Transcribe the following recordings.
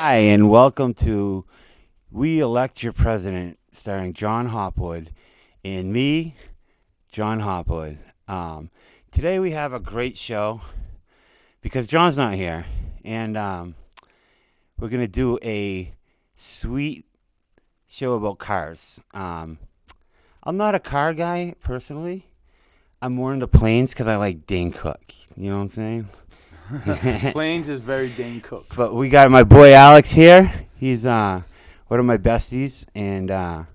Hi, and welcome to We Elect Your President, starring John Hopwood and me, John Hopwood. Today we have a great show because John's not here, and we're going to do a sweet show about cars. I'm not a car guy, personally. I'm more into planes because I like Dane Cook. You know what I'm saying? Planes is very Dane Cook. But we got my boy Alex here. He's one of my besties, and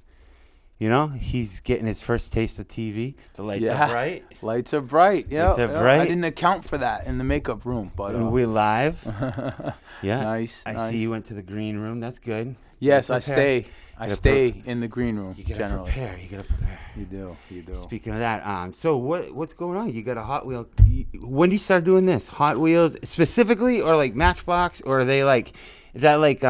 he's getting his first taste of TV. The lights are bright. Lights are bright. Yeah, Lights are bright. I didn't account for that in the makeup room, but And we're live. Yeah. Nice. I see you went to the green room. That's good. Yes, I stay in the green room. You gotta generally. prepare. You gotta prepare. You do. Speaking of that, so what's going on? You got a Hot Wheel. When do you start doing this? Hot Wheels specifically, or like Matchbox, or are they like? Is that like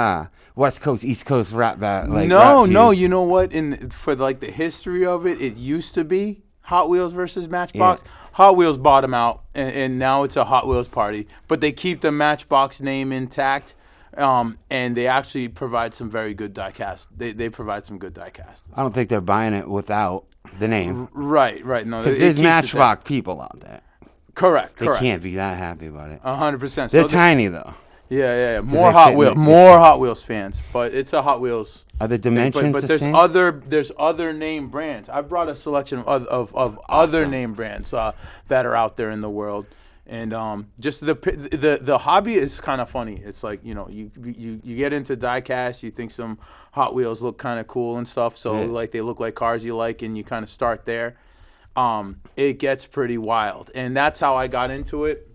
West Coast, East Coast rap battle? Like no. You know what? For like the history of it, it used to be Hot Wheels versus Matchbox. Yeah. Hot Wheels bottom out, and now it's a Hot Wheels party. But they keep the Matchbox name intact. And they actually provide some very good die-cast. They provide some good die-cast. I don't think they're buying it without the name. Right. No, because there's Matchbox people out there. Correct. They can't be that happy about it. 100%. They're tiny though. Yeah. More Hot Wheels fans, but it's a Hot Wheels. Are the dimensions but the same? There's other name brands. I brought a selection of awesome. Other name brands that are out there in the world. And just the hobby is kind of funny. It's like, you get into diecast, you think some Hot Wheels look kind of cool and stuff. So like they look like cars you like, and you kind of start there. It gets pretty wild, and that's how I got into it.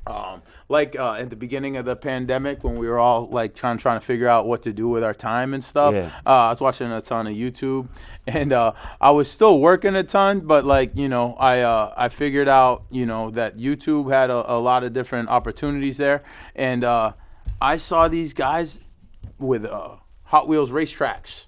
At the beginning of the pandemic, when we were all like trying to figure out what to do with our time and stuff, I was watching a ton of YouTube, and I was still working a ton, but I figured out that YouTube had a lot of different opportunities there, and I saw these guys with Hot Wheels racetracks.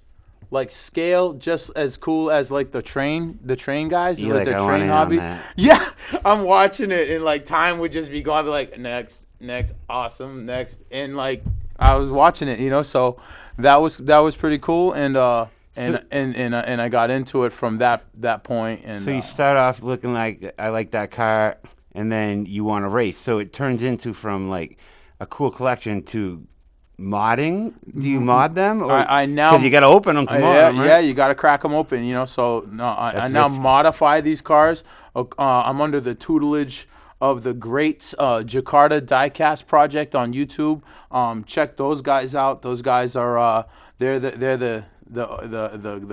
Like scale just as cool as like the train guys, You're like the I train hobby. Yeah, I'm watching it and like time would just be going. I'd be like next, awesome, next, and like I was watching it, So that was pretty cool, and I got into it from that point. And so you start off looking like I like that car, and then you want to race. So it turns into from like a cool collection to modding. Do you mod them? Or I now because you got to open them to mod them, right? Yeah, you got to crack them open. So no, I now modify these cars. I'm under the tutelage of the great Jakarta Diecast project on YouTube. Check those guys out. Those guys are they're the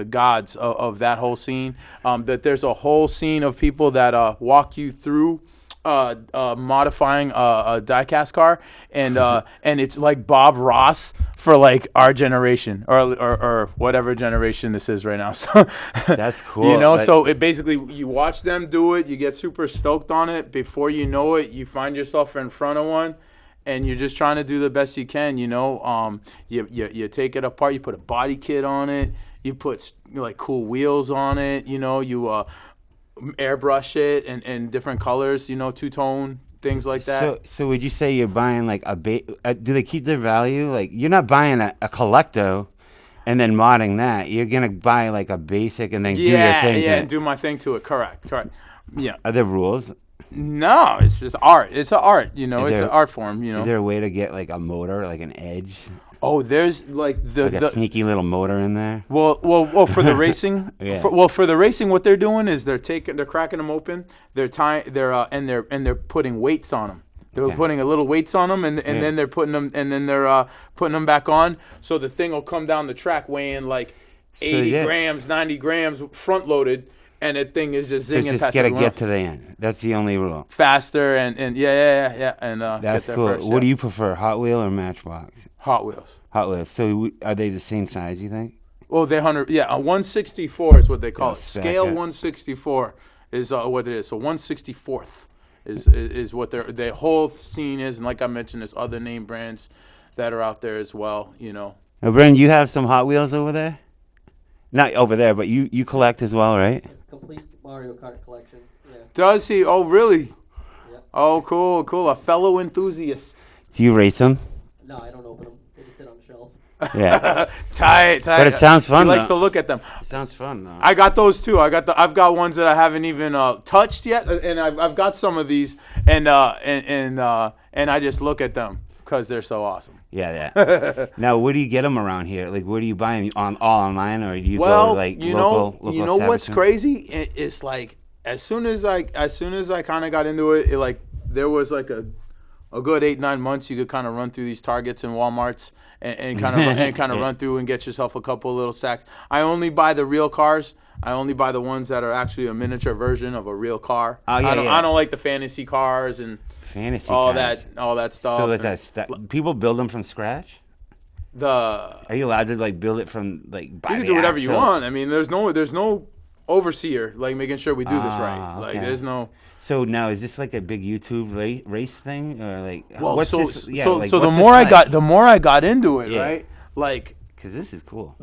gods of that whole scene. That there's a whole scene of people that walk you through modifying a diecast car, and it's like Bob Ross for like our generation or whatever generation this is right now. So that's cool. So it basically you watch them do it, you get super stoked on it. Before you know it, you find yourself in front of one, and you're just trying to do the best you can. You take it apart, you put a body kit on it, you put like cool wheels on it. You airbrush it and different colors, two-tone, things like that. So would you say you're buying like do they keep their value? Like you're not buying a Collecto and then modding that. You're going to buy like a basic and then do your thing. Yeah, and do my thing to it. Correct. Yeah. Are there rules? No, it's just art. It's an art, it's an art form, Is there a way to get like a motor, like an edge? Oh, there's like a sneaky little motor in there. Well, for the racing, yeah. For the racing, what they're doing is they're cracking them open. They're putting weights on them. They're putting a little weights on them, and then they're putting them, and then they're putting them back on. So the thing will come down the track weighing like 80 grams, 90 grams, front loaded. And that thing is just zinging past everyone else. Get to the end. That's the only rule. Faster and yeah. And that's cool. First, what do you prefer, Hot Wheel or Matchbox? Hot Wheels. Hot Wheels. So are they the same size, you think? Well, they're 100. Yeah, a 164 is what they call it. Scale 164 is what it is. So 164th is what their whole scene is. And like I mentioned, there's other name brands that are out there as well. Now, Bren, you have some Hot Wheels over there? Not over there, but you collect as well, right? Complete Mario Kart collection. Yeah. Does he? Oh, really? Yep. Oh, cool. A fellow enthusiast. Do you race them? No, I don't open them. They just sit Yeah. Tight. But it sounds fun, He likes though. to look at them. It sounds fun, though. I got those too. I've got ones that I haven't even touched yet, and I've got some of these, and I just look at them because they're so awesome. Yeah. Now, where do you get them around here? Like, where do you buy them? All online, or do you go to, like, you local know what's establishments? crazy? It's like as soon as I kind of got into it, like there was like a good 8-9 months you could kind of run through these Targets and Walmarts and kind of run through and get yourself a couple of little sacks. I only buy the real cars. I only buy the ones that are actually a miniature version of a real car. Oh, yeah, I don't like the fantasy cars and Fantasy all cars. that stuff. So is that people build them from scratch? Are you allowed to, like, build it from, like, by You can the do whatever you actual- want. I mean, there's no overseer like making sure we do this right. Ah, Like okay. there's no. So now, is this like a big YouTube race thing, or like? Well, what's so this, yeah, so like, so the what's more this like? the more I got into it, Yeah. right? Like Because this is cool.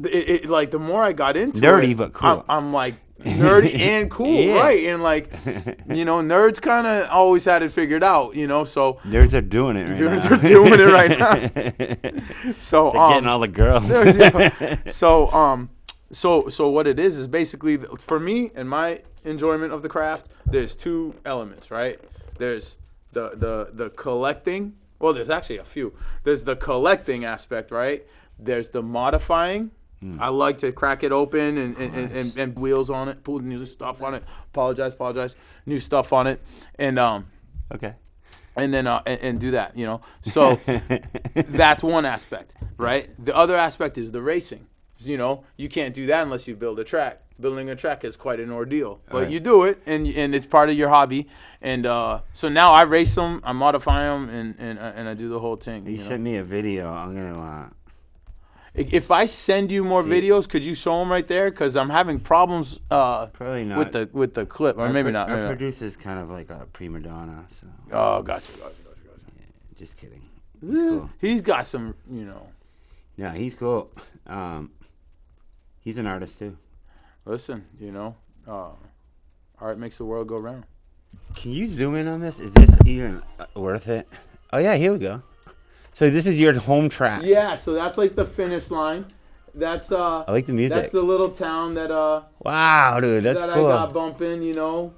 like the more I got into Nerdy, it, but cool. I'm like nerdy and cool, Yeah. right? And like, nerds kind of always had it figured out, So Nerds are doing it right now. they're doing it right now. So They're getting all the girls. So what it is basically, for me and my enjoyment of the craft, there's two elements, right? There's the collecting. Well, there's actually a few. There's the collecting aspect, right? There's the modifying. I like to crack it open and wheels on it, put new stuff on it. Apologize. New stuff on it, and Okay. and then and do that, So that's one aspect, right? The other aspect is the racing. You can't do that unless you build a track. Building a track is quite an ordeal, but Right. you do it, and it's part of your hobby. And so now I race them, I modify them, and I do the whole thing. You sent me a video. I'm gonna. If I send you more videos, could you show them right there? Because I'm having problems Probably not. with the clip, or maybe not. Our Maybe not. producer's kind of like a prima donna, so Oh, gotcha. just kidding. He's cool. He's got some, Yeah, he's cool. He's an artist too. Listen, art makes the world go round. Can you zoom in on this? Is this even worth it? Oh yeah, here we go. So this is your home track. Yeah, so that's like the finish line. That's I like the music. That's the little town that Wow, dude, that's that cool. I got bumping,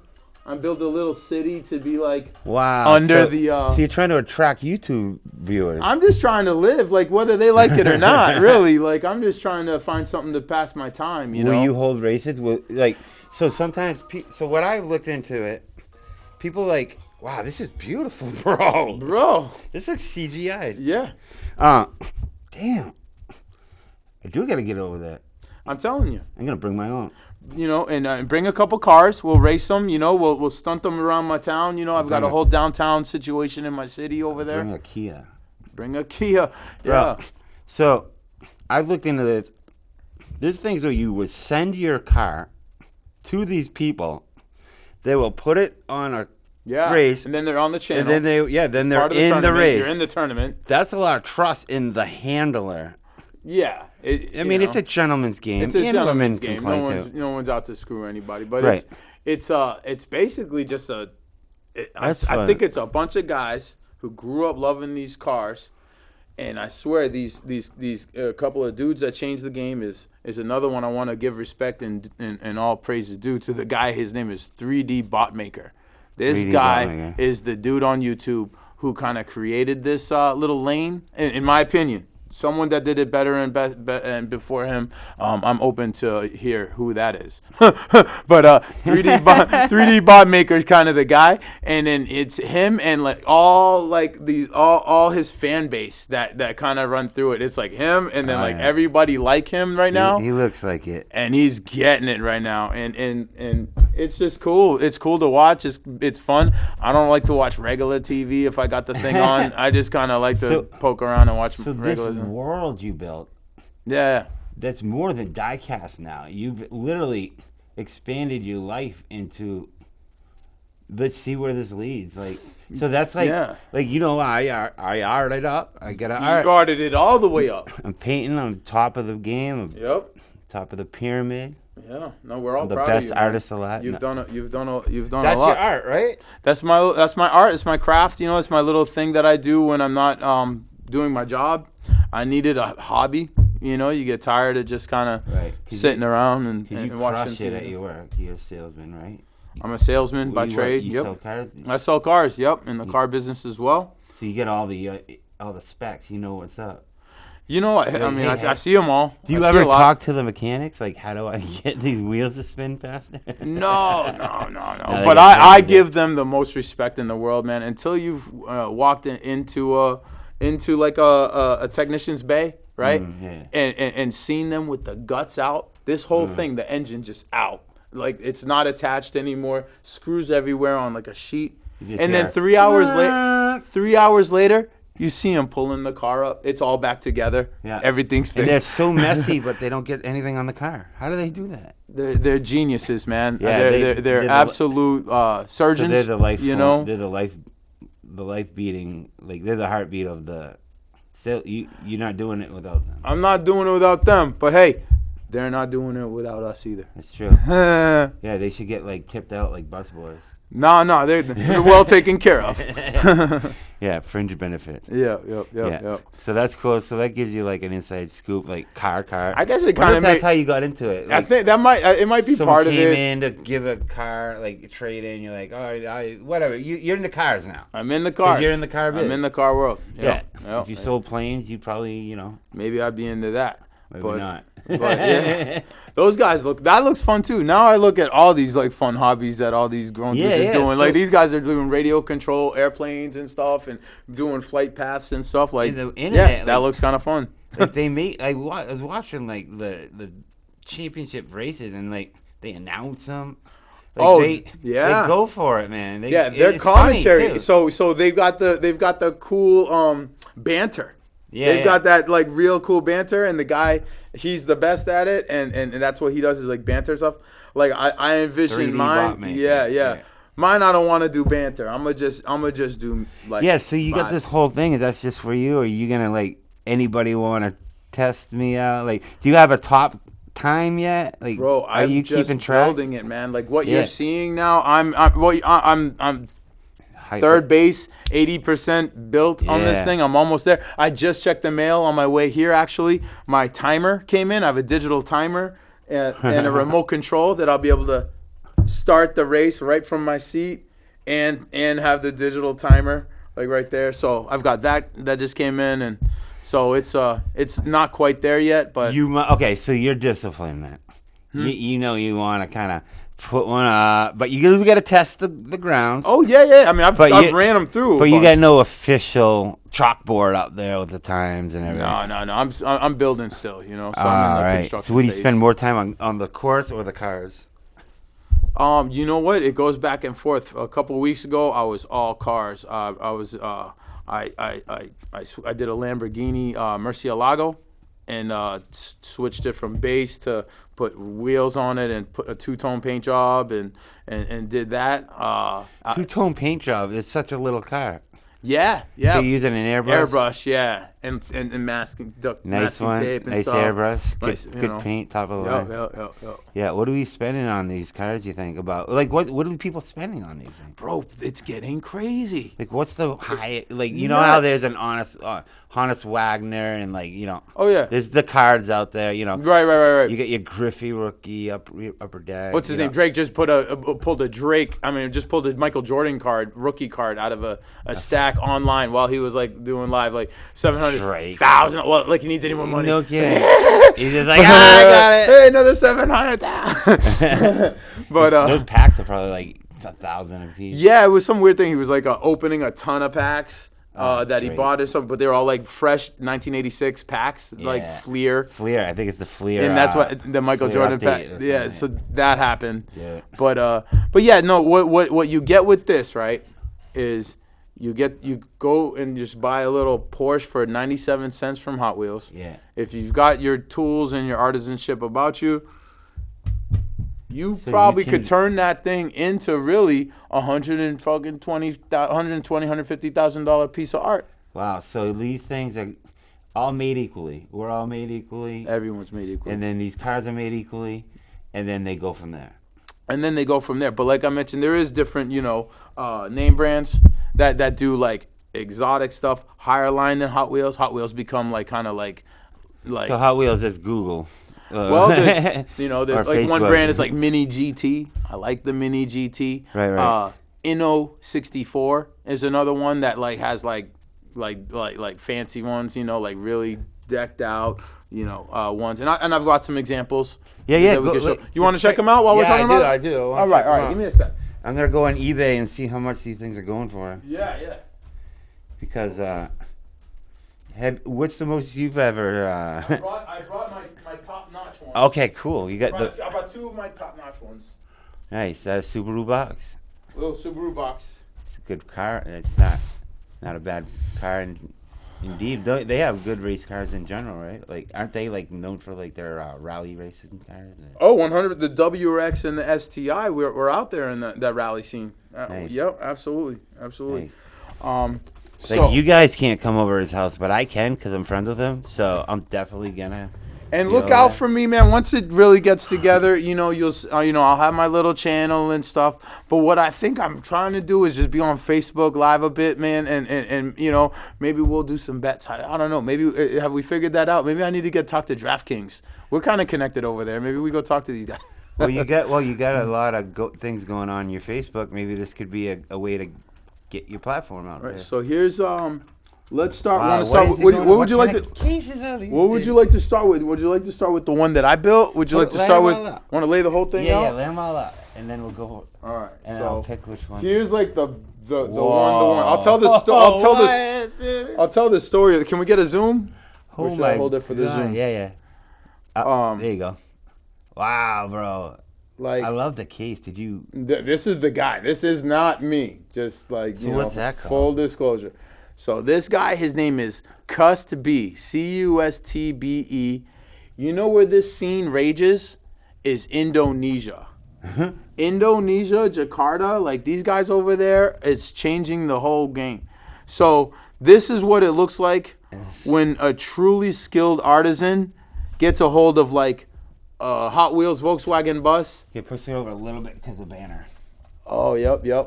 I built a little city to be like Wow. under so, the So you're trying to attract YouTube viewers. I'm just trying to live, like whether they like it or not, really. Like I'm just trying to find something to pass my time, Will you hold races? So sometimes, so what I've looked into it, people like, wow, this is beautiful, bro. Bro. This looks CGI. Yeah. Damn. I do gotta get over that. I'm telling you. I'm gonna bring my own. And bring a couple cars. We'll race them. We'll stunt them around my town. I've got a whole downtown situation in my city over there. Bring a Kia. Bring a Kia. Bro, Yeah. so I've looked into this. There's things where you would send your car to these people. They will put it on a Yeah. race, And then they're on the channel. and then they're Part in of the tournament. race. You're in the tournament. That's a lot of trust in the handler. Yeah. I mean, it's a gentleman's game. It's a and gentleman's women game. can play too. No one's out to screw anybody. But Right. it's basically just I think it's a bunch of guys who grew up loving these cars, and I swear these couple of dudes that changed the game is another one I want to give respect and all praises due to the guy. His name is 3D Bot Maker. This 3D guy Bot Maker. is the dude on YouTube who kind of created this little lane, in my opinion. Someone that did it better and before him, I'm open to hear who that is. But 3D Bot Maker is kind of the guy, and then it's him and like all his fan base that kind of run through it. It's like him, and then yeah. everybody like him right now. He looks like it. And he's getting it right now, and it's just cool. It's cool to watch. It's fun. I don't like to watch regular TV if I got the thing on. I just kind of like to poke around and watch So regular. this world you built, Yeah. that's more than diecast now. You've literally expanded your life into. Let's see where this leads. So that's like, Yeah. I art it up. I gotta You art. guarded it all the way up. I'm painting on top of the game, Yep. top of the pyramid. Yeah. No, we're all The proud best of you. man. artist alive. You've No. done a That's lot. your art, right? That's my art. It's my craft. It's my little thing that I do when I'm not doing my job. I needed a hobby. You know, you get tired of just kind of Right. sitting around and You watching crush it at TV. your work. You're a salesman, right? I'm a salesman by You trade. You Yep. sell cars? I sell cars. Yep, in the car business as well. So you get all the specs. You know what's up. You know, I mean, I see them all. Do you I see ever a lot. talk to the mechanics? Like, how do I get these wheels to spin faster? No. they But get I tempted. give them the most respect in the world, man. Until you've walked into like a technician's bay, right? Yeah. And seen them with the guts out. This whole thing, the engine just out. Like, it's not attached anymore. Screws everywhere on like a sheet. just And then hear, 3 hours later, 3 hours later, you see them pulling the car up. It's all back together. Yeah. Everything's And they're fixed. so messy, but they don't get anything on the car. How do they do that? They're geniuses, man. Yeah, they're they're the- absolute surgeons. So they're the life. you know. They're the life beating. Like they're the heartbeat of the. So you're not doing it without them. I'm not doing it without them, but hey, they're not doing it without us either. That's true. no, Yeah, they should get like tipped out like busboys. they're well taken care of. Yeah, fringe benefits. Yep. So that's cool. So that gives you like an inside scoop, like car. I guess it Wonder kind if of that's how you got into it. I Like, think that it might be someone part of came it. in to give a car, like a trade in. You're like, all right, whatever. You're into cars now. I'm in the car. you're in the car biz. I'm in the car world. Yeah. Yep. If you sold planes, you'd probably, Maybe I'd be into that. maybe but, not. But yeah, those guys that looks fun too. Now I look at all these like fun hobbies that all these grown dudes is doing. so- Like these guys are doing radio control airplanes and stuff, and doing flight paths and stuff. Like And the internet, that like- looks kind of fun. Like they make. I was watching like the championship races, and like they announce them. Like, yeah. They go for it, man. Their it's funny, commentary. too. So they've got the cool banter. Yeah, They've got that like real cool banter, and the guy, he's the best at it, and that's what he does is like banter stuff. Like I envision 3D mine. bot making. Yeah. Mine, I don't want to do banter. I'm gonna just do like. Yeah, so you got vibes. this whole thing, and that's just for you. Or are you gonna like anybody want to test me out? Like, do you have a top time yet? Like, Bro, are I'm you just keeping track? building it, man. Like what Yeah. you're seeing now, I'm Hyper- third base, 80% built on this Yeah. thing. I'm almost there. I just checked the mail on my way here, actually. My timer came in. I have a digital timer and a remote control that I'll be able to start the race right from my seat and have the digital timer like right there. So I've got that just came in, and so it's not quite there yet, but Okay, so you're disciplined, man. You know you want to kind of put one up, but you got to test the grounds. oh yeah. I mean, I've But you- ran them through. a But you bunch. got no official chalkboard up there with the times and everything. No. I'm building still, So I'm in All the right. construction So would you phase. spend more time on the course or the cars? You know what? It goes back and forth. A couple of weeks ago, I was all cars. I did a Lamborghini Murcielago, and switched it from base to put wheels on it and put a two-tone paint job and did that. Two-tone paint job. It's such a little car. Yeah. So you're using an airbrush? Airbrush, yeah, and masking, Nice masking one. tape and Nice stuff. airbrush. Nice, Good paint, top of the line. Yep. Yeah, what are we spending on these cars, you think? About like what are people spending on these things? Bro, it's getting crazy. Like what's the high like you know how Nuts. there's an Honest Wagner and like, Oh yeah. there's the cards out there, Right. You get your Griffey rookie upper deck. What's his name? Drake just pulled a Michael Jordan rookie card out of a stack online while he was like doing live, like 700,000. Well, like he needs any more money. No kidding. He's just like, I got it. Hey, another 700,000. But Those packs are probably like 1,000 a piece. yeah, it was some weird thing. He was like opening a ton of packs that he great. bought or something, but they were all like fresh 1986 packs, like Yeah. Fleer. Fleer, I think it's the Fleer. And that's what the Michael Fleer Jordan update pack. or Yeah, something. so that happened. Yeah. But yeah, no. What you get with this, right, is you go and just buy a little Porsche for 97 cents from Hot Wheels. Yeah. If you've got your tools and your artisanship about you, you So probably you could can- turn that thing into really $150,000 piece of art. Wow. So these things are all made equally. We're all made equally. Everyone's made equal. And then these cars are made equally. And then they go from there. And then they go from there. But like I mentioned, there is different, name brands that do like exotic stuff, higher line than Hot Wheels. Hot Wheels become like kind of like Like, So Hot Wheels is Google. well, there's Or like one Facebook. brand is like Mini GT. I like the Mini GT. Right. Inno 64 is another one that like has like fancy ones, like really decked out, ones. And I've got some examples. Yeah. that we can show. You want to check them out while we're talking about it? I do. All right. Give me a sec. I'm gonna go on eBay and see how much these things are going for. Yeah. Because what's the most you've ever? I brought my top notch one. Okay, cool. You got I brought two of my top notch ones. Nice. That a Subaru box. Little Subaru box. It's a good car. It's not a bad car. Indeed, they have good race cars in general, right? Like, aren't they like known for like their rally racing cars? Oh, 100. The WRX and the STI, we're out there in that rally scene. Nice. Yep, absolutely. Nice. So Like, you guys can't come over to his house, but I can because I'm friends with him. So I'm definitely gonna. and look out for me, man. Once it really gets together, you'll I'll have my little channel and stuff. But what I think I'm trying to do is just be on Facebook Live a bit, man, and maybe we'll do some bets. I don't know. Maybe have we figured that out? Maybe I need to talk to DraftKings. We're kind of connected over there. Maybe we go talk to these guys. Well, you got a lot of things going on your Facebook. Maybe this could be a way to get your platform out Right. there. So here's let's start. Wow, What would you like to? Cases are these What would you like to start with? Would you like to start with the one that I built? Would you like to Lay start them with? all out. Want to lay the whole thing Yeah, out? lay them all out, and then we'll go. All right. And so I'll pick which one. here's like the one. Whoa. I'll tell this. I'll tell this story. Can we get a zoom? Oh Or should my I hold it for the God. zoom? Yeah. There you go. Wow, bro. Like I love the case. Did you? this is the guy. This is not me. Just like So what's that called? Full disclosure. So this guy, his name is Custbe. Custbe. You know where this scene rages? Is Indonesia. Indonesia, Jakarta, like these guys over there, it's changing the whole game. So this is what it looks like when a truly skilled artisan gets a hold of like a Hot Wheels Volkswagen bus. Here, push it over a little bit because the banner. Oh, yep. Here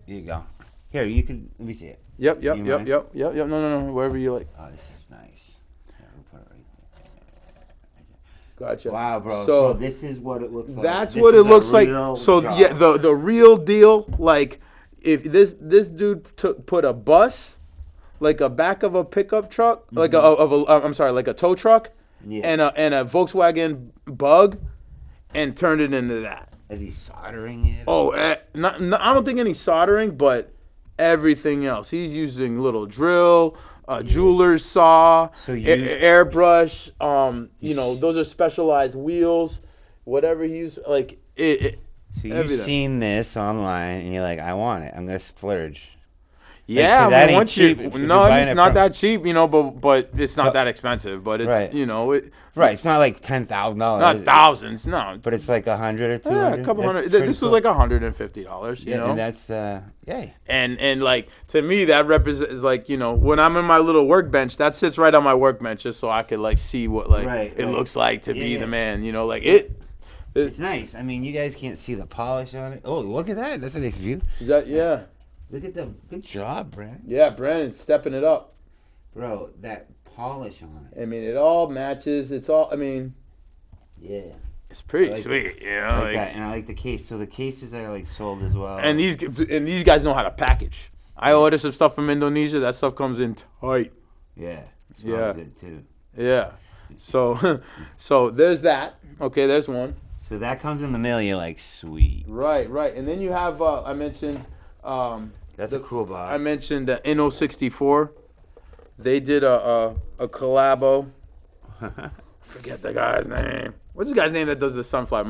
you go. Here, you can. Let me see it. Yep. You mind? No. Wherever you like. Oh, this is nice. Here, we'll put it right there. Gotcha. Wow, bro. So So this is what it looks like. that's This what is it a looks like. real So job. yeah, the real deal. Like if this dude put a bus, like a back of a pickup truck, like like a tow truck, Yeah. and a Volkswagen Bug, and turned it into that. Is he soldering it? Oh, not I don't think any soldering, but everything else. He's using little drill, a jeweler's saw, So airbrush. Those are specialized wheels. Whatever he used, like it. So you've everything. seen this online, and you're like, I want it. I'm gonna splurge. Yeah, 'cause that I mean, ain't once you cheap if no, you're I mean, buying it's it not from- that cheap, but it's not that expensive. But it's Right. Right. It's not like $10,000. not thousands, no. But it's like 100 or 200. Yeah, a couple That's hundred. pretty This cool. was like $150. You Yeah, know, and that's yay. and like to me that represents like when I'm in my little workbench, that sits right on my workbench just so I could like see what it looks like to be the man. Like It's nice. I mean, you guys can't see the polish on it. Oh, look at that. That's a nice view. yeah. Look at the good job, Brad. Yeah, Brandon stepping it up. Bro, that polish on it. I mean, it all matches. It's all. I mean, Yeah. it's pretty like sweet. I like that, and I like the case. So the cases are like sold as well. And these guys know how to package. I order some stuff from Indonesia. That stuff comes in tight. Yeah. It smells good too. Yeah. So so there's that. Okay, there's one. So that comes in the mail. You're like, sweet. Right. And then you have I mentioned. That's a cool box. I mentioned Inno 64. They did a collabo. Forget the guy's name. What's the guy's name that does the sunflower?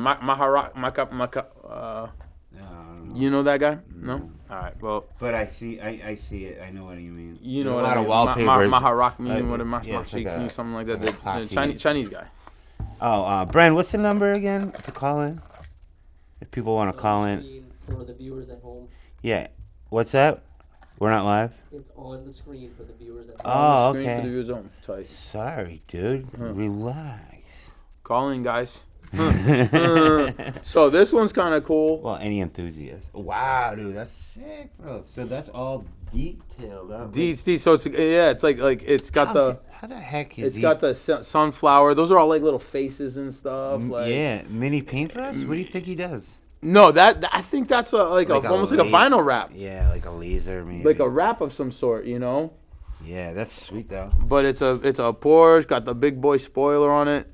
You know that guy? No. All right. Well. But I see it. I know what you mean. You know There's what a lot I of mean. wallpapers. Maharakmi, something like that. The Chinese guy. Oh, Brand, what's the number again to call in? If people want to call in. For the viewers at home. Yeah. What's that? We're not live? It's on the screen for the viewers at home. Oh, Screen okay. for the viewers on. Tight. Sorry, dude. Relax. Call in, guys. So this one's kind of cool. Well, any enthusiast. Wow, dude, that's sick, bro. So that's all detailed up. DHD. So it's like it's got how the heck is it's got the sunflower. Those are all like little faces and stuff. Like yeah, mini paintbrush. What do you think he does? No, I think that's almost like a vinyl wrap. Yeah, like a laser, maybe. Like a wrap of some sort, you know. Yeah, that's sweet though. But it's a Porsche, got the big boy spoiler on it,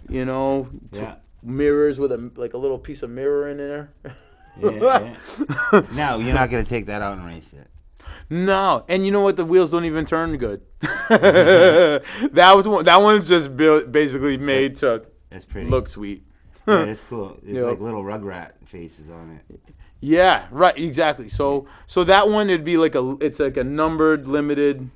you know. Yeah. Mirrors with a little piece of mirror in there. Yeah. No, you're not gonna take that out and race it. No, and you know what? The wheels don't even turn good. That one's just basically made to look sweet. Yeah, it's cool. There's like little Rugrat faces on it. Yeah, right, exactly. So that one it'd be it's like a numbered limited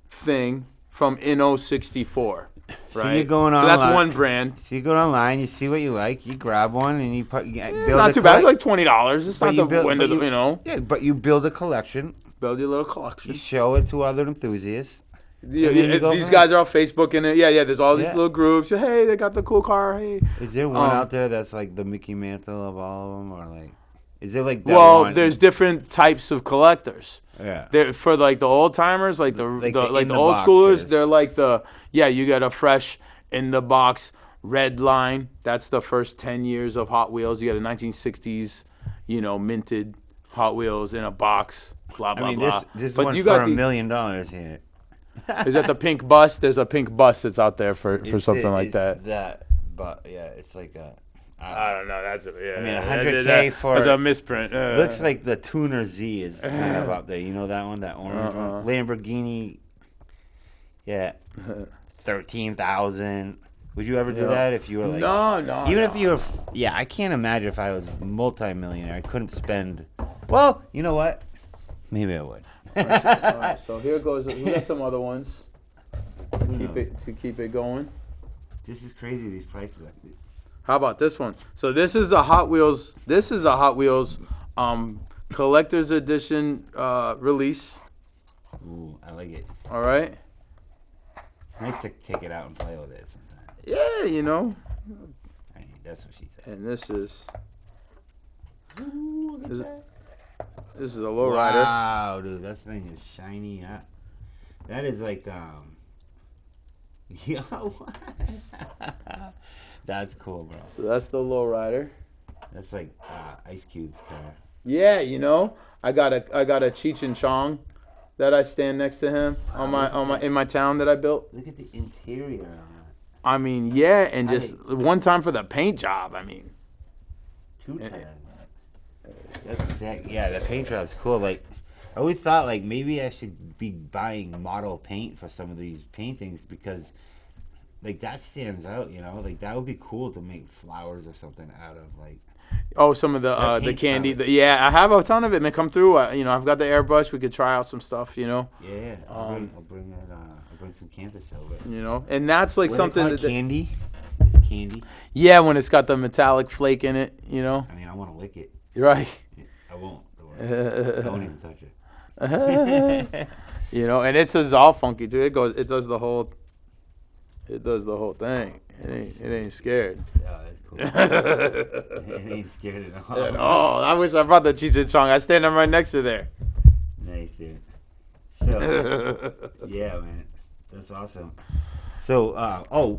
thing from Inno 64. Right. So you're going So online. that's one brand. So you go online, you see what you like, you grab one, and you build Not too bad. It's like $20. It's not the end of the, you know. Yeah, but you build a collection. Build your little collection. You show it to other enthusiasts. Yeah, these guys are on Facebook and yeah. There's all these little groups. Hey, they got the cool car. Hey. Is there one out there that's like the Mickey Mantle of all of them, or like? Is there like that well, there's different types of collectors. Yeah. They're, for like the old timers, like the old boxers. schoolers, they're like you get a fresh in the box red line. That's the first 10 years of Hot Wheels. You got a 1960s, minted Hot Wheels in a box. Blah blah blah. This but one you for got $1 million here. Is that the pink bus? There's a pink bus that's out there for something like that. But yeah, it's like a. I don't know. That's I mean, $100K for. That's a misprint. Looks like the Tuner Z is kind of up there. You know that one, that orange one, Lamborghini. Yeah, 13,000. Would you ever do that if you were like? No. Even if you were, yeah, I can't imagine if I was multi-millionaire. I couldn't spend. Well, you know what? Maybe I would. All right, so here goes. We got some other ones to keep it going. This is crazy. These prices. How about this one? So this is a Hot Wheels. This is a Hot Wheels collector's edition release. Ooh, I like it. All right. It's nice to take it out and play with it sometimes. Yeah, I mean, that's what she said. And this is. Ooh, look at that. This is a lowrider. Wow, dude, that thing is shiny. That is like Yo, what? That's cool, bro. So that's the lowrider. That's like Ice Cube's car. Yeah, I got a Cheech and Chong that I stand next to him in my town that I built. Look at the interior on that. I mean, yeah, and just one time for the paint job. I mean, 2 times. That's sick. Yeah, the paint job's cool. Like, I always thought like maybe I should be buying model paint for some of these paintings because. Like, that stands out, Like, that would be cool to make flowers or something out of, like... Oh, some of the candy. Yeah, I have a ton of it, man. Come through. I've got the airbrush. We could try out some stuff, Yeah, I'll bring it. I'll bring some canvas over. And that's like something that... Candy? It's candy? Yeah, when it's got the metallic flake in it, I mean, I want to lick it. You're right. I won't. I won't even touch it. And it's all funky, too. It does the whole... It does the whole thing. It ain't scared. Yeah, that's cool. It ain't scared at all. Oh, I wish I brought the Cheech and Chong. I stand right next to there. Nice, dude. So, yeah, man, that's awesome. So,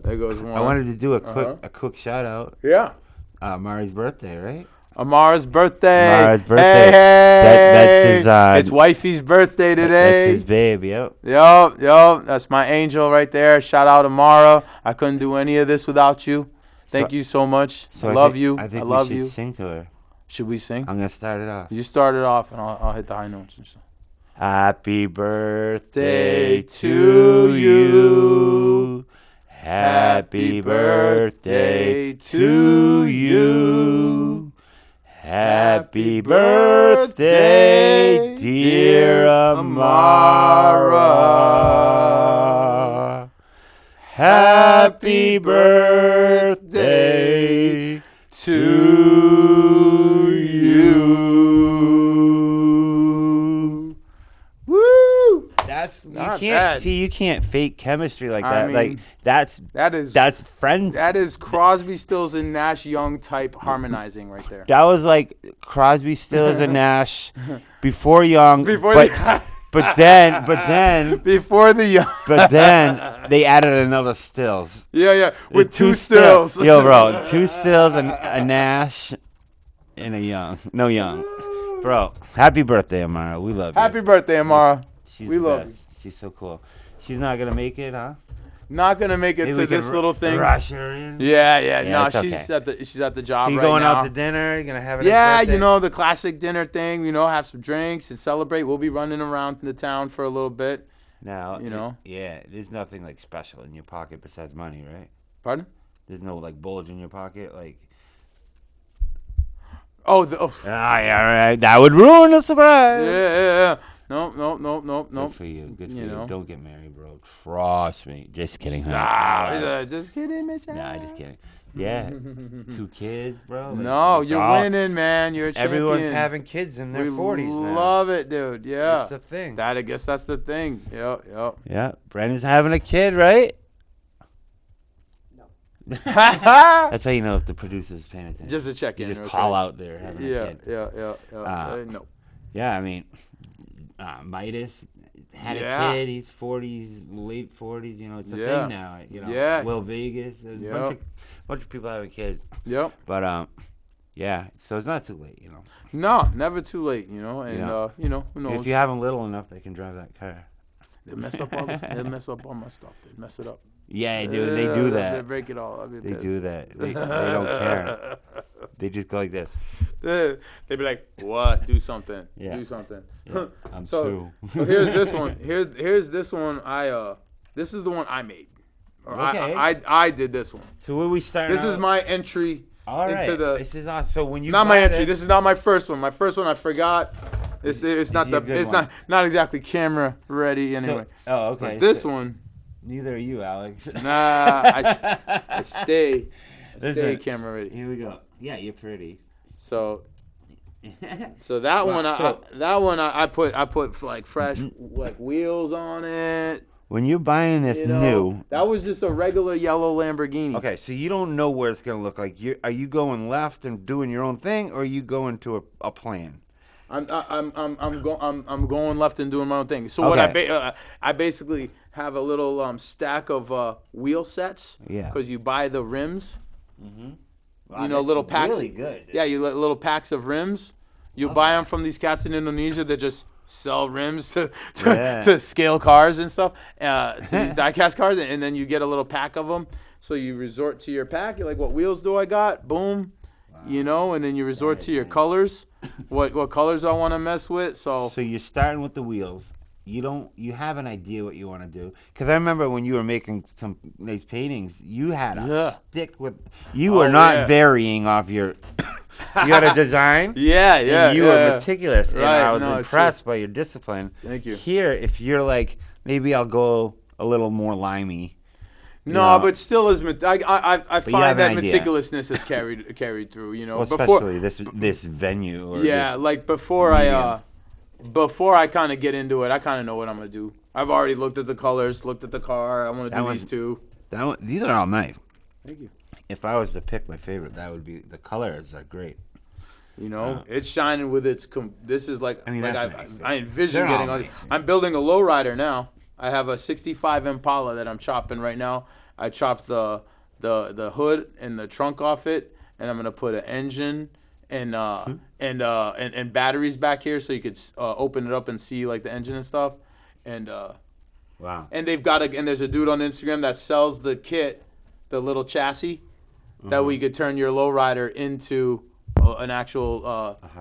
there goes one. I wanted to do a quick shout out. Yeah. Mari's birthday, right? Amara's birthday. Amara's birthday. Hey, that's his. It's wifey's birthday today. That's his babe. Yep. Yup. That's my angel right there. Shout out Amara. I couldn't do any of this without you. Thank you so much. I love you. I think love we should you. Sing to her. Should we sing? I'm gonna start it off. You start it off, and I'll hit the high notes and stuff. Happy birthday to you. Happy birthday to you. Happy birthday, dear Amara. Happy birthday to you. Woo! That's Not can't bad. see. You can't fake chemistry like I that. Like mean, that's friend. that is Crosby, Stills, and Nash Young type harmonizing right there. That was like Crosby, Stills, and Nash before Young. Before but then before the Young. but then they added another Stills. Yeah, with two Stills. Stills. Yo, bro, 2 Stills and a Nash and a Young. No Young. Bro, happy birthday, Amara. We love you. Happy birthday, Amara. We love you. She's so cool. She's not gonna make it, huh? Not gonna make it Maybe to we this can little thing. Rush her in. Yeah. Yeah, No, it's she's okay. she's at the job So you right going now. out to dinner? You gonna have it? Yeah, you know, the classic dinner thing. You know, have some drinks and celebrate. We'll be running around the town for a little bit. Now, you know. Yeah, there's nothing like special in your pocket besides money, right? Pardon? There's no like bulge in your pocket, like. Oh, Yeah, right. That would ruin the surprise. yeah. No. Good for you. Good for you. know. Don't get married, bro. Trust me. Just kidding. Stop. Huh? Just kidding, Michelle. Nah, just kidding. Yeah, 2 kids, bro. Like, No, it's you're all- winning, man. You're a champion. Everyone's having kids in their we 40s now. love it, dude. Yeah. That's the thing. I guess that's the thing. Yep. Yeah, Brandon's having a kid, right? No. That's how you know if the producer's paying attention. Just to check you in. just okay. call out there having a kid. Yeah. No. Yeah, I mean, Midas had Yeah. a kid. He's 40s, late 40s. You know, it's a Yeah. thing now. You know, Yeah. Will Vegas, there's a bunch of people having kids. Yep. But yeah, so it's not too late. You know, No, never too late, you know. And Yeah. who knows? if you have them little enough, they can drive that car. They mess up all this. They mess up all my stuff. They mess it up. Yeah, dude, they do They that. break it all. They do that. They don't care. They just go like this. They be like, "What? Do something. Yeah. Do something." Yeah, I'm So, two. so here's this one. Here's this one. This is the one I made. Or Okay. I did this one. So where we starting? This is my entry All right. into the. This is awesome. So when you Not my buy entry. This is not my first one. My first one I forgot. It's not your the. good It's one. not exactly camera ready So- anyway. oh, okay. But this So- one. Neither are you, Alex. Nah, I stay Listen, camera ready. Here we go. Yeah, you're pretty. So that Wow, one so- I put like fresh like wheels on it. When you're buying this You know, new. that was just a regular yellow Lamborghini. Okay, so you don't know where it's gonna look like. Are you going left and doing your own thing, or are you going to a plan? I'm going left and doing my own thing. So what I basically have a little stack of wheel sets. Yeah. Because you buy the rims. Wow, You know, that's little packs. Really good. Yeah, little packs of rims. You buy them from these cats in Indonesia that just sell rims Yeah. to scale cars and stuff, to these diecast cars, and then you get a little pack of them. So you resort to your pack. You're like, what wheels do I got? Boom. You know, and then you resort to your colors. What colors I want to mess with. So So you're starting with the wheels. You have an idea what you want to do. Because I remember when you were making some nice paintings, you had a stick with. You were not varying off your. You had a design. And you were meticulous, and I was impressed by your discipline. Thank you. Here, if you're like, maybe I'll go a little more limey. No, know. but still is. I you find have that an idea. meticulousness is carried through. You know, Well, especially this venue. Or yeah, this like before I kind of get into it, I kind of know what I'm gonna do. I've already looked at the colors, looked at the car. I want to do these two. These are all nice. Thank you. If I was to pick my favorite, that would be the colors are great. You know, it's shining with its. This is like. I mean, like that's nice. I envision They're getting all on. nice, yeah. I'm building a lowrider now. I have a '65 Impala that I'm chopping right now. I chopped the hood and the trunk off it, and I'm gonna put an engine and batteries back here, so you could open it up and see like the engine and stuff. And Wow. and there's a dude on Instagram that sells the kit, the little chassis, that we could turn your lowrider into an actual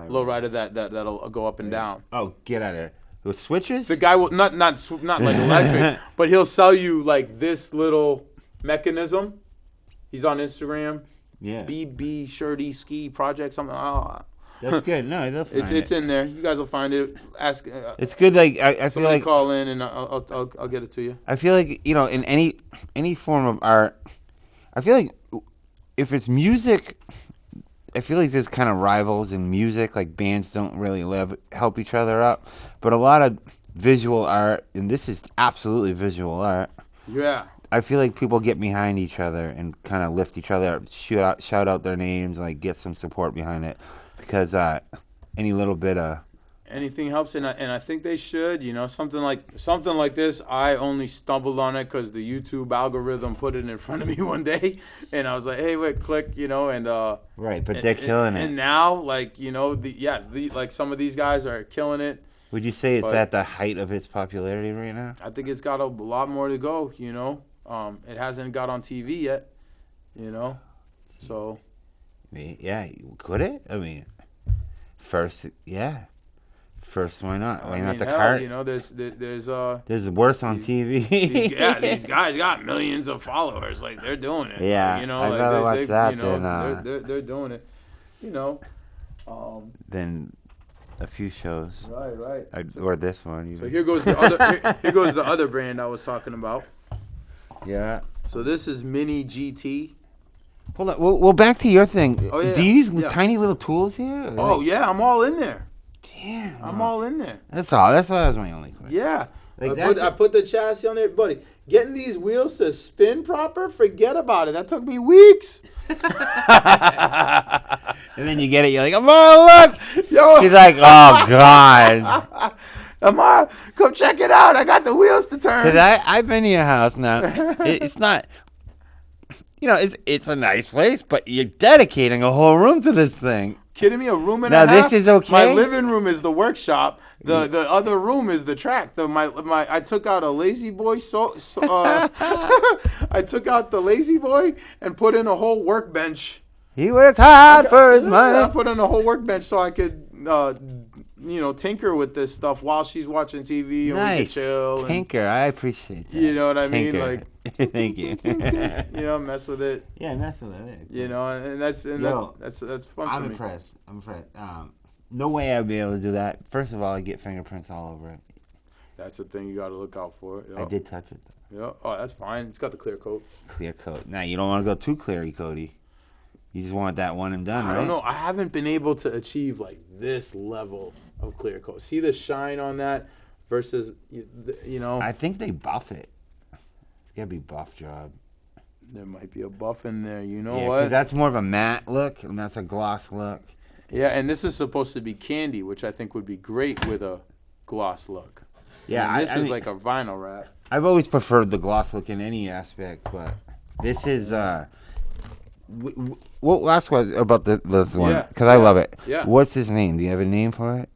lowrider that'll go up and down. Oh, get out of here. With switches? The guy will not like electric, but he'll sell you like this little mechanism. He's on Instagram. Yeah. BB Shirty Ski Project something. That's good. No, they'll find It's it. in there. You guys will find it. Ask. It's good. Like I feel Somebody like call in and I'll get it to you. I feel like in any form of art, I feel like if it's music, I feel like there's kind of rivals in music. Like bands don't really help each other up, but a lot of visual art, and this is absolutely visual art. Yeah. I feel like people get behind each other and kind of lift each other up, shout out their names, like get some support behind it, because any little bit of Anything helps, and I think they should. Something like this. I only stumbled on it because the YouTube algorithm put it in front of me one day, and I was like, "Hey, wait, click," and right. But they're killing it. And now, like like some of these guys are killing it. Would you say it's But at the height of its popularity right now? I think it's got a lot more to go. It hasn't got on TV yet. So. I mean, yeah, could it? I mean, first, yeah. First, why not? Why not the Kart? There's worse on TV. These guys got millions of followers. Like, they're doing it. Yeah, I'd rather watch that than they're doing it. Than a few shows. Right. Or this one. Even. So here goes the other. Here goes the other brand I was talking about. Yeah. So this is Mini GT. Hold on. Well, back to your thing. Oh, yeah. Do you use tiny little tools here? Oh yeah, I'm all in there. Damn. I'm all in there. That's all. That was my only question. Yeah. Like I put the chassis on there, buddy. Getting these wheels to spin proper, forget about it. That took me weeks. And then you get it, you're like, Amara, look! Yo. She's like, oh, God. Amara, come check it out. I got the wheels to turn. Because I've been to your house now. It's not, it's a nice place, but you're dedicating a whole room to this thing. Kidding me? A room and now a half? Now, this is okay? My living room is the workshop. The other room is the track. I took out a lazy boy. I took out the lazy boy and put in a whole workbench. He works hard for his money. I put in a whole workbench so I could, tinker with this stuff while she's watching TV and we could chill. Tinker, I appreciate that. You know what I mean? Like, thank you. Mess with it. Yeah, mess with it. And that's fun for me. I'm impressed. No way I'd be able to do that. First of all, I get fingerprints all over it. That's the thing you got to look out for. I did touch it, though. Yeah. Oh, that's fine. It's got the clear coat. Clear coat. Now, you don't want to go too cleary, Cody. You just want that one and done, right? I don't know. I haven't been able to achieve, like, this level of clear coat. See the shine on that versus, I think they buff it. It's got to be buff job. There might be a buff in there. You know what? 'Cause that's more of a matte look, and that's a gloss look. Yeah, and this is supposed to be candy, which I think would be great with a gloss look. Yeah, this is like a vinyl wrap. I've always preferred the gloss look in any aspect, but this is last one about this one because I love it. Yeah. What's his name? Do you have a name for it?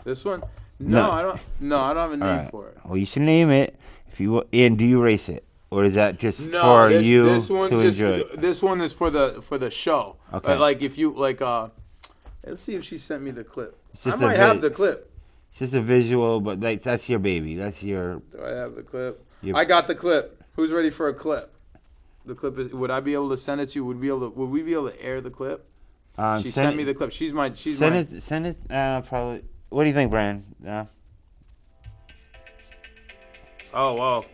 This one? No, I don't. No, I don't have a name for it. Well, you should name it if you. And do you race it, or is that just for you to enjoy? This one is for the show. Okay. Like if you like, let's see if she sent me the clip. I might have the clip. It's just a visual, but that's your baby. That's your. Do I have the clip? I got the clip. Who's ready for a clip? The clip is. Would I be able to send it to you? Would we be able to air the clip? She sent me the clip. Send it. Probably. What do you think, Brian? Oh, wow.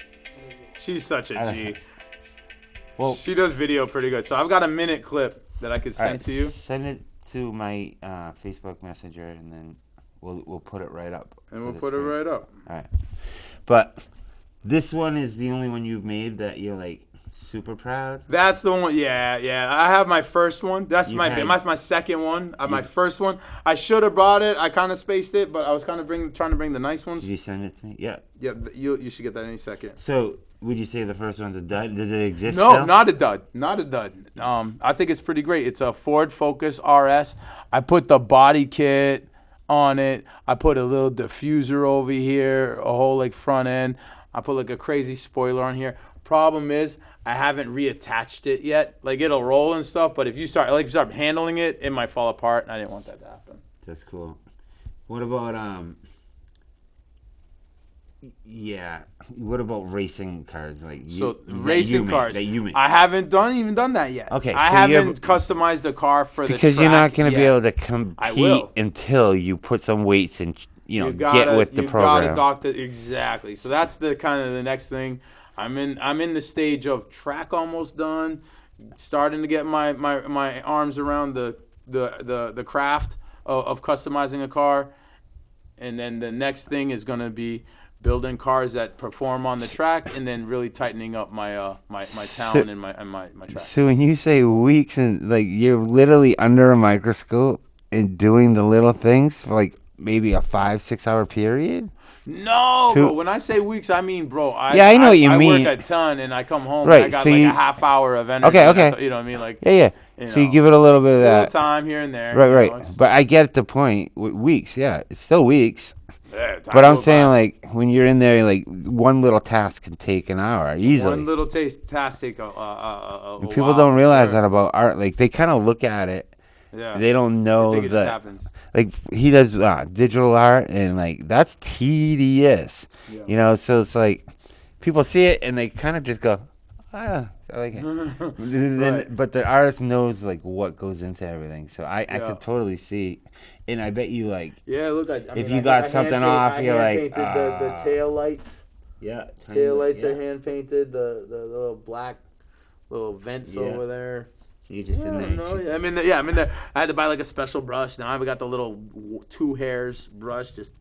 She's such a G. Well, she does video pretty good. So I've got a minute clip that I could send to you. Send it to my Facebook Messenger, and then we'll put it right up. And we'll put it right up. All right. But this one is the only one you've made that you're like super proud? That's the one. Yeah. I have my first one. That's my second one. My first one. I should have brought it. I kind of spaced it, but I was kind of trying to bring the nice ones. Did you send it to me? Yeah. Yeah. You should get that any second. So would you say the first one's a dud? Did it exist? No, still? not a dud. Not a dud. I think it's pretty great. It's a Ford Focus RS. I put the body kit on it. I put a little diffuser over here, a whole like front end. I put like a crazy spoiler on here. Problem is, I haven't reattached it yet. Like it'll roll and stuff, but if you start handling it, it might fall apart, and I didn't want that to happen. That's cool. What about What about racing cars? Racing cars that you make. I haven't even done that yet. Okay, I haven't customized a car for the track because you're not going to be able to compete will. until you put some weights and get with the program. Exactly. So that's the kind of the next thing. I'm in the stage of track almost done, starting to get my arms around the craft of customizing a car, and then the next thing is going to be building cars that perform on the track, and then really tightening up my my town and my track. So when you say weeks and like you're literally under a microscope and doing the little things for like maybe a 5-6 hour period? No, bro. When I say weeks, I mean, bro. I know what you mean. I work a ton, and I come home Right, and I got so like you- a half hour of energy. Okay. You know what I mean? Like, Yeah. So you give it a little bit of little that. time here and there. Right. It's- But I get the point. Weeks, yeah. It's still weeks. Yeah, time But I'm goes saying by. like when you're in there, like one little task can take an hour easily. One little task take a And people while don't for realize sure. that about art. Like they kind of look at it. Yeah. They don't know I think it just that. happens. Like he does digital art, and like that's tedious. Yeah. You know, so it's like people see it and they kind of just go, I like it. Right. But the artist knows like what goes into everything. So I could totally see, and I bet you like Yeah, look. if you got something off, you're like the tail lights. yeah, Tail lights are hand painted. The little black little vents Yeah. over there. So you're just in there. No, yeah, I'm in there. I had to buy like a special brush. Now I've got the little 2 hairs brush. Just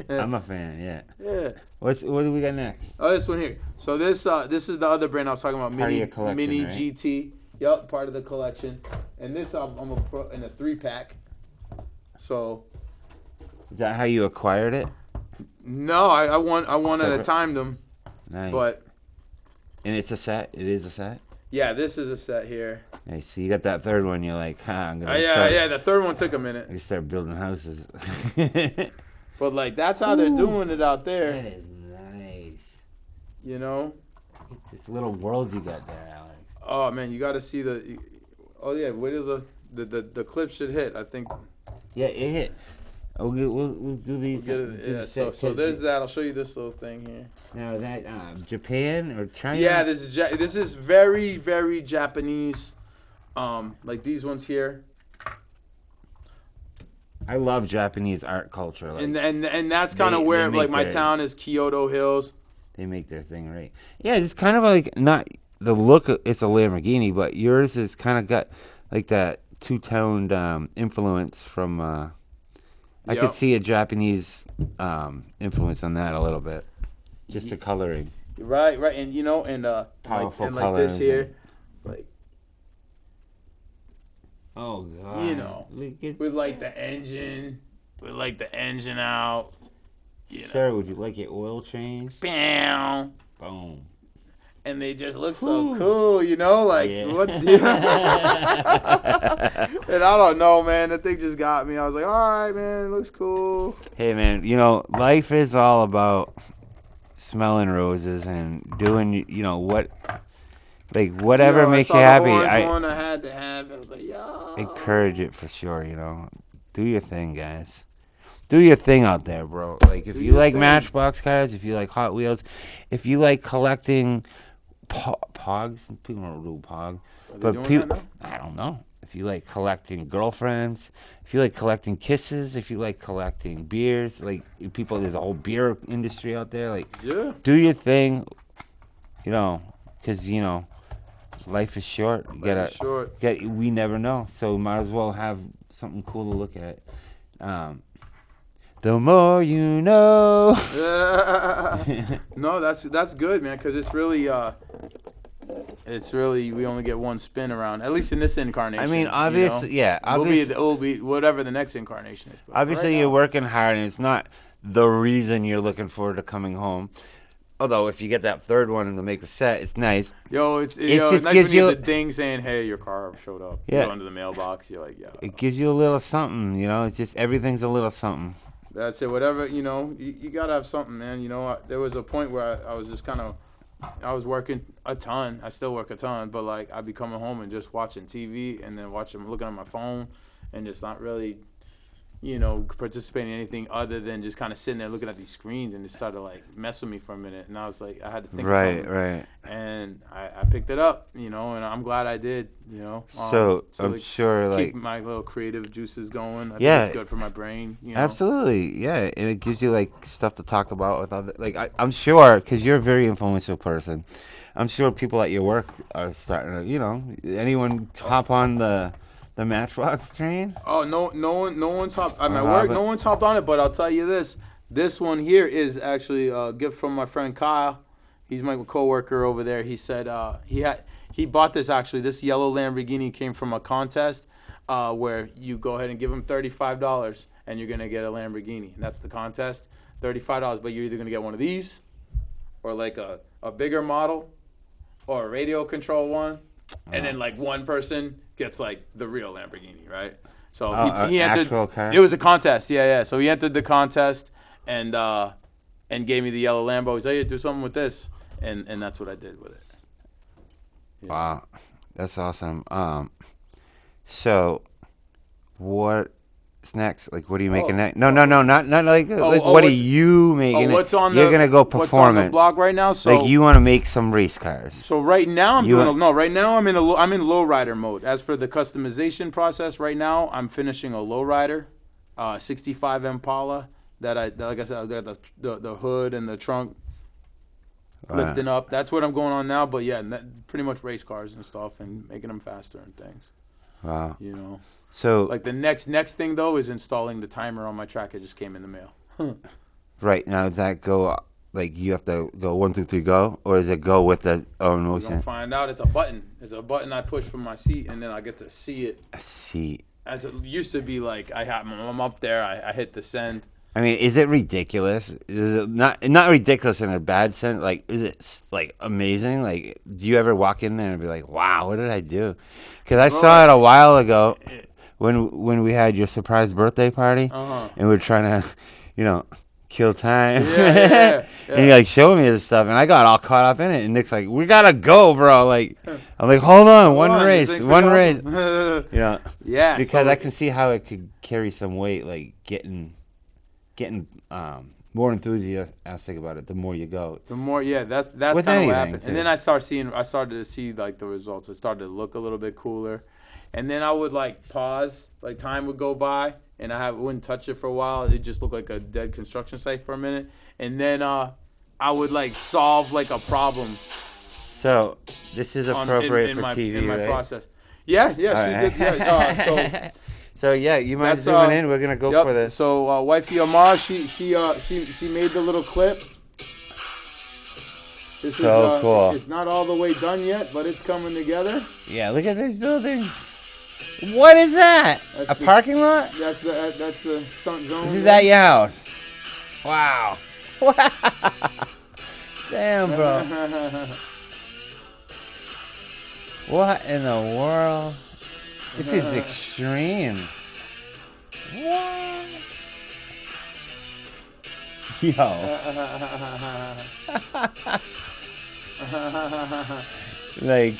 I'm a fan. Yeah. yeah. What do we got next? Oh, this one here. So this is the other brand I was talking about. Part of your collection, Mini right? GT. Yup, part of the collection. And this I'm gonna put in a 3-pack. So Is that how you acquired it? no, I want at a Separate. time them, Nice. but And it's a set. It is a set. yeah, this is a set here. Nice. So you got that third one. You're like, I'm gonna Yeah. The third one took a minute, You start building houses. but like that's how they're doing it out there. That is nice. You know. This little world you got there, Alex. Oh man, you got to see the. Oh yeah, wait till the clip should hit. I think. Yeah, it hit. We'll do these. Get it, do yeah. the So set, there's that. I'll show you this little thing here. Now that Japan or China. Yeah, this is very very Japanese. Like these ones here. I love Japanese art culture. Like, And that's kind of they where make like my their- town is Kyoto Hills. they make their thing right. Yeah, it's kind of like not the look. It's a Lamborghini, but yours is kind of got like that two-toned influence from. I could Yep. see a Japanese influence on that a little bit. Just the coloring. Right, and you know, and Powerful like this colors here, like Oh god. you know, with like the engine out. You know. Sir, would you like your oil changed? Bam. Boom. And they just look so cool, you know, like Yeah. what? And I don't know, man. The thing just got me. I was like, all right, man, it looks cool. Hey man, life is all about smelling roses and doing, what, like whatever makes you happy. I one I had to have. I was like, yo. Encourage it for sure. Do your thing, guys. Do your thing out there, bro. Like if Do you your like thing. Matchbox cars, if you like Hot Wheels, if you like collecting pogs, people don't do pog, Are they but doing people, that I don't know. If you like collecting girlfriends, if you like collecting kisses, if you like collecting beers, like people, there's a whole beer industry out there. Like, Yeah. do your thing, because life is short. You gotta, Short. we never know, so might as well have something cool to look at. The more you know. Yeah. No, that's good, man, because it's really we only get one spin around, at least in this incarnation. I mean, obviously, yeah. It will be whatever the next incarnation is. But Obviously, right you're now- working hard, and it's not the reason you're looking forward to coming home. Although, if you get that third one and to make a set, it's nice. Yo, it's just nice gives when you you- get the ding saying, "Hey, your car showed up." Yeah. You go into the mailbox. You're like, "Yeah." It gives you a little something, It's just everything's a little something. That's it. Whatever, you gotta have something, man. There was a point where I was just I was working a ton. I still work a ton, but like I'd be coming home and just watching TV and then looking at my phone and just not really, participating in anything other than just kind of sitting there looking at these screens, and it started to like mess with me for a minute. And I was like, I had to think of something. Right. And I picked it up, and I'm glad I did, So I'm like, sure, keep like, my little creative juices going. I Yeah. think it's good for my brain. absolutely, yeah, and it gives you like stuff to talk about with other. Like, I'm sure, because you're a very influential person. I'm sure people at your work are starting to, anyone hop on the Matchbox train. Oh no one's hopped at my Or work. Hobbit. No one's hopped on it, but I'll tell you this: This one here is actually a gift from my friend Kyle. He's my coworker over there. He said he bought this actually. This yellow Lamborghini came from a contest where you go ahead and give him $35 and you're gonna get a Lamborghini. And that's the contest, $35. But you're either gonna get one of these, or like a bigger model, or a radio control one, and then like one person gets like the real Lamborghini, right? So he entered. Actual car? It was a contest, yeah. So he entered the contest and gave me the yellow Lambo. He's like, "Hey, do something with this," and that's what I did with it. Yeah. Wow, that's awesome. So what's next? Like, what are you making next? No, not like what are you making? What's on You're gonna go What's on the performance. blog right now? So Like, you want to make some race cars. So right now I'm You doing right now I'm in lowrider mode. As for the customization process, right now I'm finishing a lowrider, 65 Impala that like I said, I got the hood and the trunk lifting up. That's what I'm going on now. But yeah, pretty much race cars and stuff and making them faster and things. Wow. You know. So Like the next thing though is installing the timer on my track. It just came in the mail. right now, does that go like you have to go 1, 2, 3, go, or does it go with the own We're motion? gonna find out. It's a button. It's a button I push from my seat, and then I get to see it. A seat. As it used to be, like I'm up there. I hit the send. I mean, is it ridiculous? Is it not ridiculous in a bad sense? Like, is it like amazing? Like, do you ever walk in there and be like, "Wow, what did I do?" Because I saw it a while ago when we had your surprise birthday party, and we were trying to, kill time. Yeah. And you're like showing me this stuff, and I got all caught up in it. And Nick's like, "We gotta go, bro!" Like, I'm like, "Hold on, one race." Yeah. Because so I can see how it could carry some weight, like getting more enthusiastic about it the more you go. The more, that's With kind of what anything, happened. too. And then I started to see like the results. It started to look a little bit cooler. And then I would like pause, like time would go by, and I wouldn't touch it for a while. It just looked like a dead construction site for a minute. And then I would like solve like a problem. So this is appropriate in for my, TV, in my right? process. Yeah, she right. did. Yeah. So yeah, you mind That's, zooming in? We're gonna go for this. So wifey Amara, she made the little clip. This So cool. It's not all the way done yet, but it's coming together. Yeah, look at these buildings. What is that? That's A parking lot? That's the stunt zone. Is that your house? Wow. Damn, bro. What in the world? This is extreme. What? Yo. Like.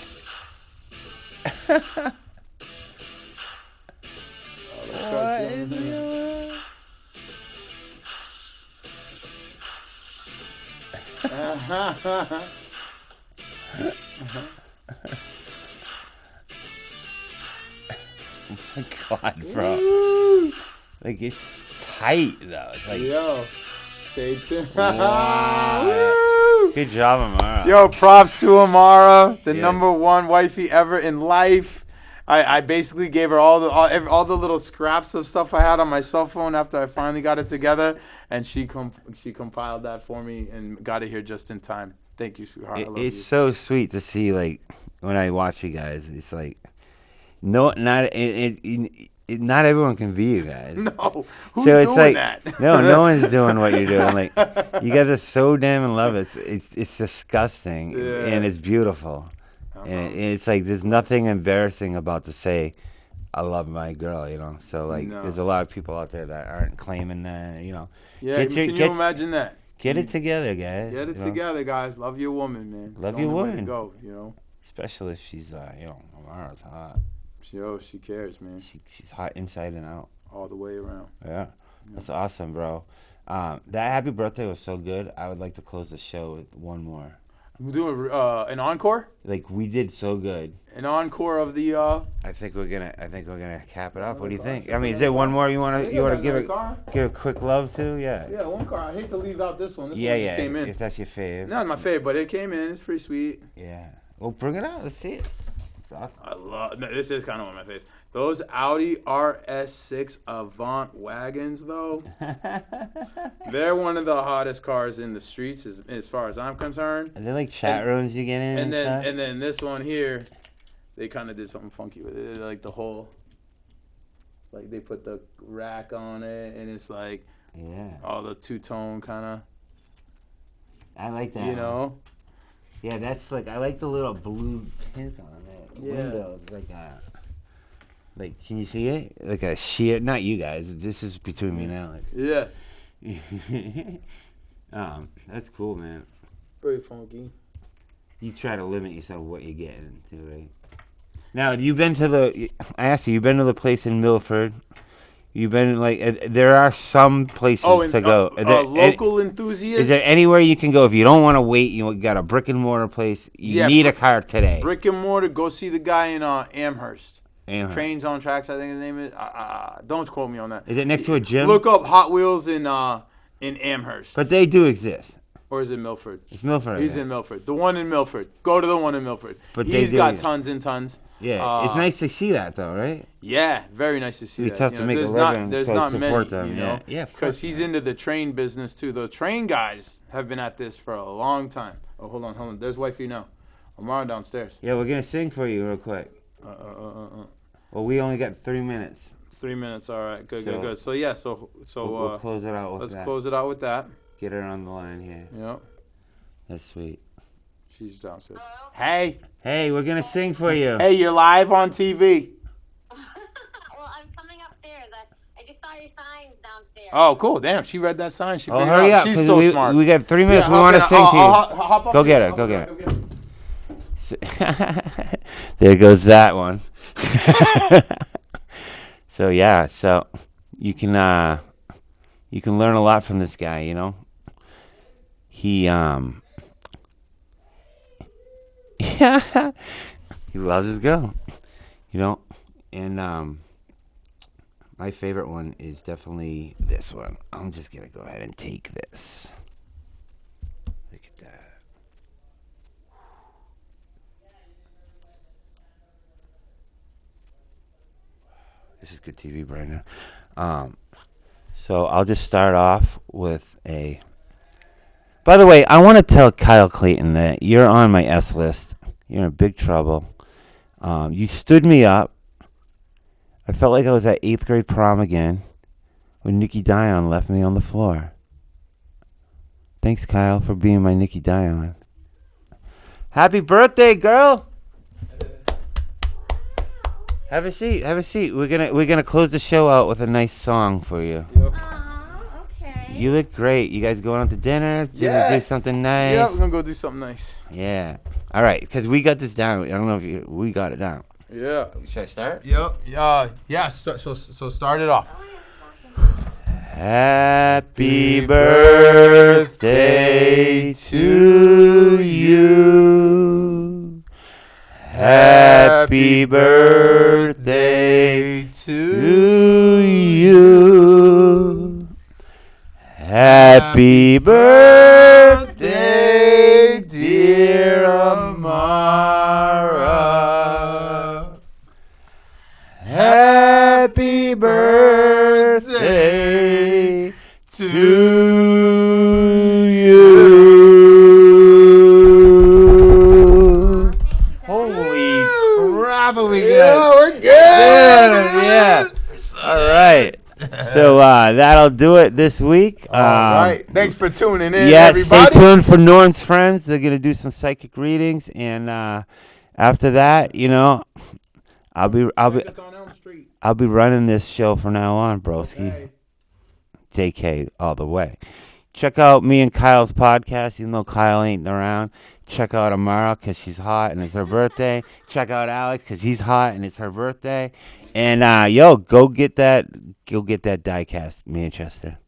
What is it? Oh my God, bro. Woo! Like, it's tight, though. It's like, Yo, stay tuned. wow. Woo! Good job, Amara. Yo, props to Amara, the Yeah. #1 wifey ever in life. I basically gave her all the little scraps of stuff I had on my cell phone after I finally got it together, and she compiled that for me and got it here just in time. Thank you, sweetheart. I love It's you. so sweet to see, like, when I watch you guys, it's like, not everyone can be you guys. No, who's So it's doing like, that? no one's doing what you're doing. Like, you guys are so damn in love. It's disgusting, Yeah. and it's beautiful. And it's like there's nothing embarrassing about to say, I love my girl, So like, No. there's a lot of people out there that aren't claiming that, Yeah, can you imagine that? Get it together, guys. Get it together, guys. Love your woman, man. It's Love the your only way to woman. go, Especially if she's, Amara's hot. She cares, man. She's hot inside and out. All the way around. Yeah, that's awesome, bro. That happy birthday was so good. I would like to close the show with one more. We're doing an encore? Like, we did so good. An encore of the I think we're gonna cap it off. What do you think? I mean, is there one more you wanna give a quick love to? Yeah. Yeah, one car. I hate to leave out this one. This Yeah, one just came in. If that's your fave. Not my favorite, but it came in. It's pretty sweet. Yeah. Well, bring it out. Let's see it. It's awesome. This is kind of one of my favorites. Those Audi RS6 Avant wagons, though, they're one of the hottest cars in the streets as far as I'm concerned. Are they like chat rooms you get in and stuff? And then this one here, they kind of did something funky with it. Like the whole, like they put the rack on it, and it's like all the two-tone kind of. I like that. You know? Yeah, that's like, I like the little blue tint on it. Windows, like, can you see it? Like a sheer, not you guys, this is between me and Alex. Yeah. That's cool, man. Very funky. You try to limit yourself what you're getting into, right? Now, you've been to I asked you, you've been to the place in Milford. You've been, like, there are some places to go. Local enthusiasts? Is there anywhere you can go? If you don't want to wait, you got a brick and mortar place, you need a car today. Brick and mortar, go see the guy in Amherst. Trains on Tracks, I think his name is. Don't quote me on that. Is it next to a gym? Look up Hot Wheels in Amherst. But they do exist. Or is it Milford? It's Milford. He's in Milford. The one in Milford. Go to the one in Milford. But he's got tons and tons. Yeah, it's nice to see that, though, right? Yeah, very nice to see that. It's tough to make a living, there's so not support many, them. you know? Yeah, because he's into the train business, too. The train guys have been at this for a long time. Oh, hold on. There's wifey now. Amara downstairs. Yeah, we're going to sing for you real quick. Well, we only got 3 minutes. 3 minutes, all right. Good. So, yeah, we'll close it out with that. Let's close it out with that. Get her on the line here. Yep. That's sweet. She's downstairs. Hello? Hey, we're going to sing for you. Hey, you're live on TV. Well, I'm coming upstairs. I just saw your signs downstairs. Oh, cool. Damn, she read that sign. She figured hurry out. up. She's so smart. We got 3 minutes. Yeah, we want to sing to you. Hop up go here. Go get her. There goes that one. So, yeah. So, you can learn a lot from this guy, you know. He he loves his girl, you know, and my favorite one is definitely this one. I'm just gonna go ahead and take this. Look at that. This is good TV, Brandon. So I'll just start off with a. By the way, I want to tell Kyle Clayton that you're on my S list. You're in big trouble. You stood me up. I felt like I was at 8th grade prom again when Nikki Dion left me on the floor. Thanks, Kyle, for being my Nikki Dion. Happy birthday, girl! Have a seat. We're gonna close the show out with a nice song for you. Yep. You look great. You guys going out to dinner? Do something nice? Yeah, we're going to go do something nice. Yeah. All right, because we got this down. I don't know if we got it down. Yeah. Should I start? Yep. Yeah, so start it off. Happy birthday to you. Happy birthday to you. Happy birthday, dear Amara. Happy birthday to you. Holy crap, are we good? Yeah, we're good. Yeah. All right. So that'll do it this week. All right. Thanks for tuning in, Stay everybody. tuned for Norm's friends. They're gonna do some psychic readings, and after that, you know, I'll be running this show from now on, broski. Okay. JK all the way. Check out me and Kyle's podcast, even though Kyle ain't around. Check out Amara because she's hot and it's her birthday. Check out Alex because he's hot and it's her birthday. And go get that diecast, Manchester.